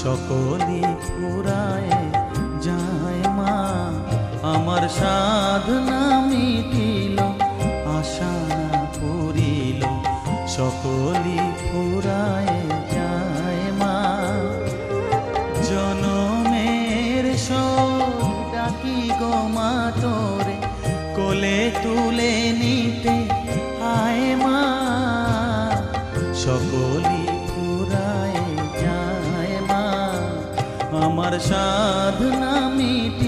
সকলি ফুরায় যায় মা। আমার সাধনা মিটিল, আশা না পুরিল, সকলি ফুরায় যায় মা। জনমের শোক ডাকি গো মা তোরে, কোলে তুলে নিতে আয় মা। সকলি ফুরায় যায় মা, আমার সাধনা মিটি